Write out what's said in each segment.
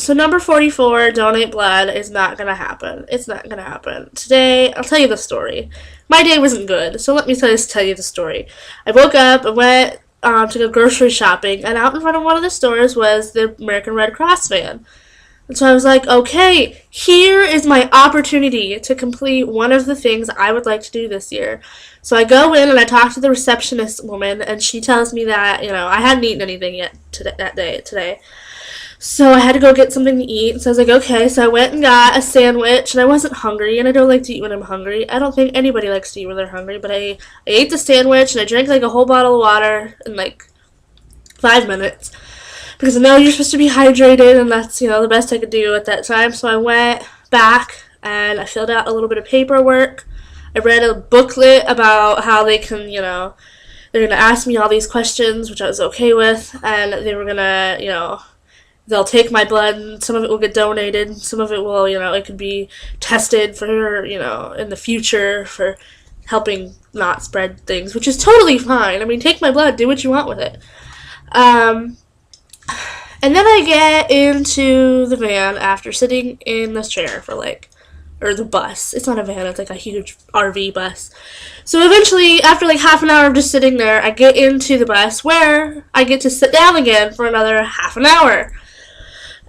So number 44, donate blood, is not gonna happen. It's not gonna happen. Today, I'll tell you the story. My day wasn't good, so let me tell you the story. I woke up and went to go grocery shopping, and out in front of one of the stores was the American Red Cross van. And so I was like, okay, here is my opportunity to complete one of the things I would like to do this year. So I go in and I talk to the receptionist woman, and she tells me that, I hadn't eaten anything yet today. So I had to go get something to eat. So I was like, okay. So I went and got a sandwich, and I wasn't hungry, and I don't like to eat when I'm hungry. I don't think anybody likes to eat when they're hungry, but I ate the sandwich, and I drank like a whole bottle of water in like 5 minutes. Because I know you're supposed to be hydrated, and that's, the best I could do at that time. So I went back, and I filled out a little bit of paperwork. I read a booklet about how they can, they're going to ask me all these questions, which I was okay with, and they were going to, they'll take my blood, and some of it will get donated, some of it will, it could be tested for, in the future for helping not spread things, which is totally fine. I mean, take my blood, do what you want with it. And then I get into the van after sitting in this chair for or the bus. It's not a van, it's like a huge RV bus. So eventually, after like half an hour of just sitting there, I get into the bus where I get to sit down again for another half an hour.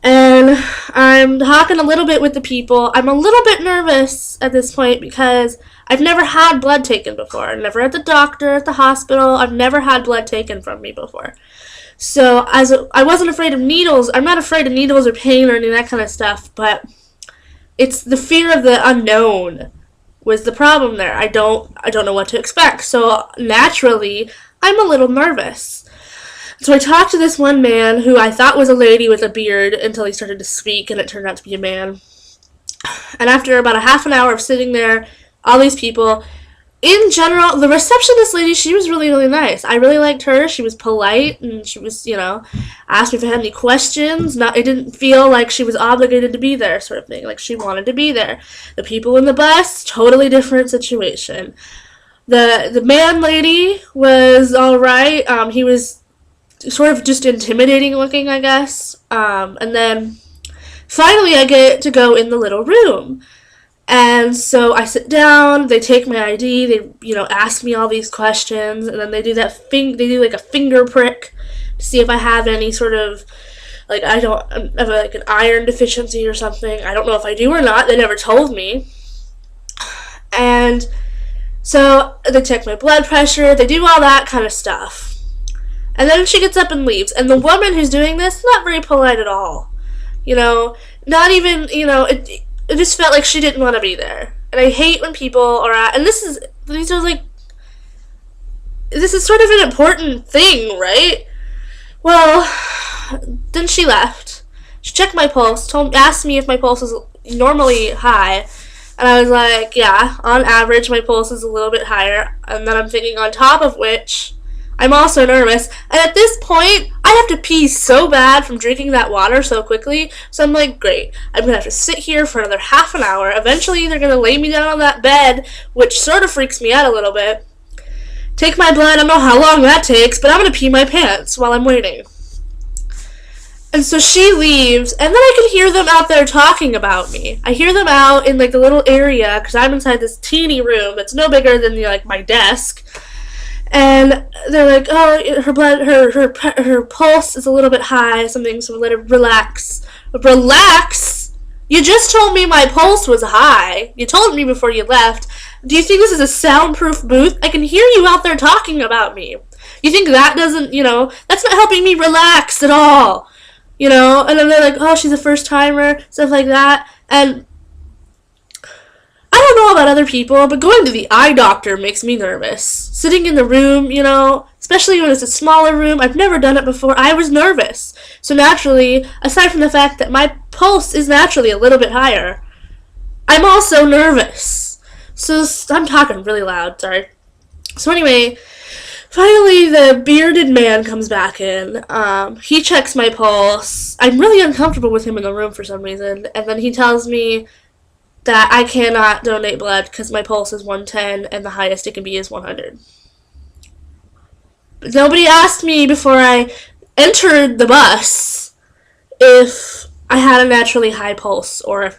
And I'm talking a little bit with the people. I'm a little bit nervous at this point because I've never had blood taken before. I'm never at the doctor, at the hospital. I've never had blood taken from me before. So I wasn't afraid of needles. I'm not afraid of needles or pain or any of that kind of stuff, but it's the fear of the unknown was the problem there. I don't know what to expect. So naturally, I'm a little nervous. So I talked to this one man who I thought was a lady with a beard until he started to speak, and it turned out to be a man. And after about a half an hour of sitting there, all these people, in general, the receptionist lady, she was really, really nice. I really liked her. She was polite, and she was, asked me if I had any questions. It didn't feel like she was obligated to be there, sort of thing. Like, she wanted to be there. The people in the bus, totally different situation. The man lady was all right. He was sort of just intimidating looking, I guess. And then finally I get to go in the little room. And so I sit down, they take my ID, they, ask me all these questions, and then they do like a finger prick to see if I have any sort of, I don't have like an iron deficiency or something. I don't know if I do or not. They never told me. And so they check my blood pressure, they do all that kind of stuff. And then she gets up and leaves. And the woman who's doing this, not very polite at all. Not even, it just felt like she didn't want to be there. And I hate when people are and this is sort of an important thing, right? Well, then she left. She checked my pulse, asked me if my pulse was normally high. And I was like, yeah, on average, my pulse is a little bit higher. And then I'm thinking, on top of which, I'm also nervous, and at this point, I have to pee so bad from drinking that water so quickly, so I'm like, great, I'm going to have to sit here for another half an hour. Eventually, they're going to lay me down on that bed, which sort of freaks me out a little bit. Take my blood, I don't know how long that takes, but I'm going to pee my pants while I'm waiting. And so she leaves, and then I can hear them out there talking about me. I hear them out in, the little area, because I'm inside this teeny room that's no bigger than, my desk. And they're like, oh, her pulse is a little bit high, something, so let her relax. Relax? You just told me my pulse was high. You told me before you left. Do you think this is a soundproof booth? I can hear you out there talking about me. You think that doesn't, that's not helping me relax at all. And then they're like, oh, she's a first-timer, stuff like that. And I don't know about other people, but going to the eye doctor makes me nervous. Sitting in the room, especially when it's a smaller room, I've never done it before, I was nervous. So naturally, aside from the fact that my pulse is naturally a little bit higher, I'm also nervous. So I'm talking really loud, sorry. So anyway, finally the bearded man comes back in. He checks my pulse. I'm really uncomfortable with him in the room for some reason, and then he tells me that I cannot donate blood because my pulse is 110 and the highest it can be is 100. Nobody asked me before I entered the bus if I had a naturally high pulse or if,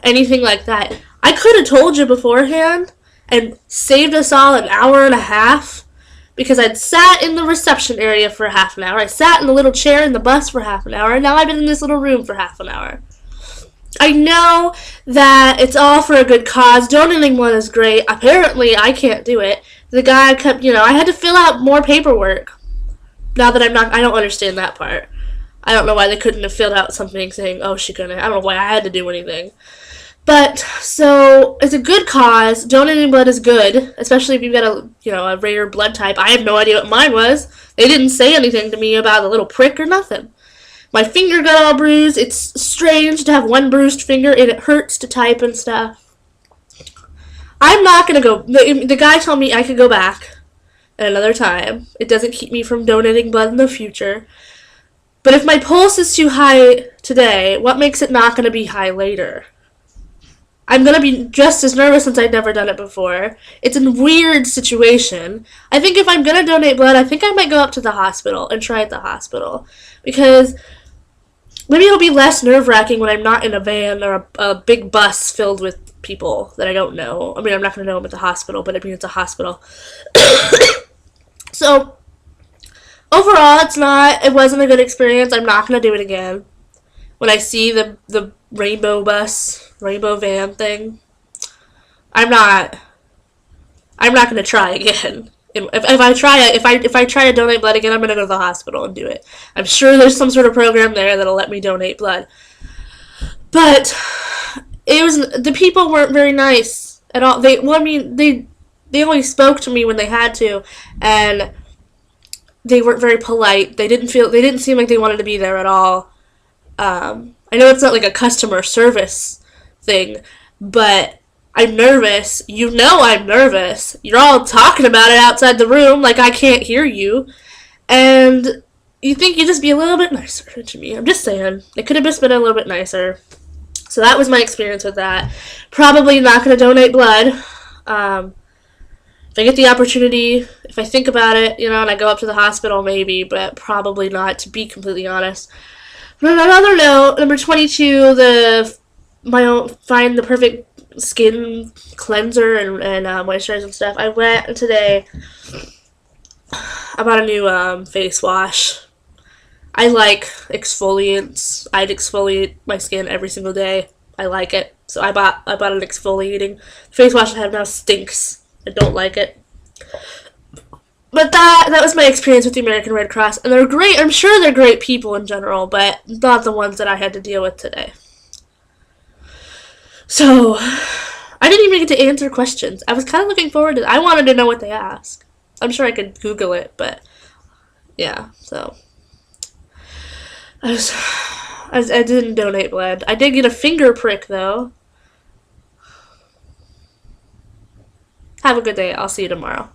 anything like that. I could have told you beforehand and saved us all an hour and a half because I'd sat in the reception area for half an hour. I sat in the little chair in the bus for half an hour, and now I've been in this little room for half an hour. I know that it's all for a good cause. Donating blood is great. Apparently, I can't do it. The guy kept, I had to fill out more paperwork. Now that I don't understand that part. I don't know why they couldn't have filled out something saying, oh, she couldn't. I don't know why I had to do anything. But, so, it's a good cause. Donating blood is good, especially if you've got a rare blood type. I have no idea what mine was. They didn't say anything to me about a little prick or nothing. My finger got all bruised. It's strange to have one bruised finger, and it hurts to type and stuff. I'm not going to go. The guy told me I could go back at another time. It doesn't keep me from donating blood in the future. But if my pulse is too high today, what makes it not going to be high later? I'm going to be just as nervous since I'd never done it before. It's a weird situation. I think if I'm going to donate blood, I think I might go up to the hospital and try at the hospital. Because maybe it'll be less nerve-wracking when I'm not in a van or a big bus filled with people that I don't know. I mean, I'm not going to know them at the hospital, but I mean, it's a hospital. So, overall, it wasn't a good experience. I'm not going to do it again. When I see the rainbow van thing, I'm not going to try again. If I try to donate blood again, I'm gonna go to the hospital and do it. I'm sure there's some sort of program there that'll let me donate blood. But the people weren't very nice at all. They only spoke to me when they had to, and they weren't very polite. They didn't seem like they wanted to be there at all. I know it's not like a customer service thing, but I'm nervous. I'm nervous. You're all talking about it outside the room like I can't hear you. And you think you'd just be a little bit nicer to me. I'm just saying. It could have just been a little bit nicer. So that was my experience with that. Probably not going to donate blood. If I get the opportunity, if I think about it, and I go up to the hospital, maybe, but probably not, to be completely honest. But on another note, number 22, find the perfect skin cleanser and moisturizer and stuff. I went today. I bought a new face wash. I like exfoliants. I'd exfoliate my skin every single day. I like it. So I bought an exfoliating. The face wash I have now stinks. I don't like it. But that was my experience with the American Red Cross. And they're great. I'm sure they're great people in general, but not the ones that I had to deal with today. So, I didn't even get to answer questions. I was kind of looking forward to it. I wanted to know what they asked. I'm sure I could Google it, but yeah, so. I didn't donate blood. I did get a finger prick, though. Have a good day. I'll see you tomorrow.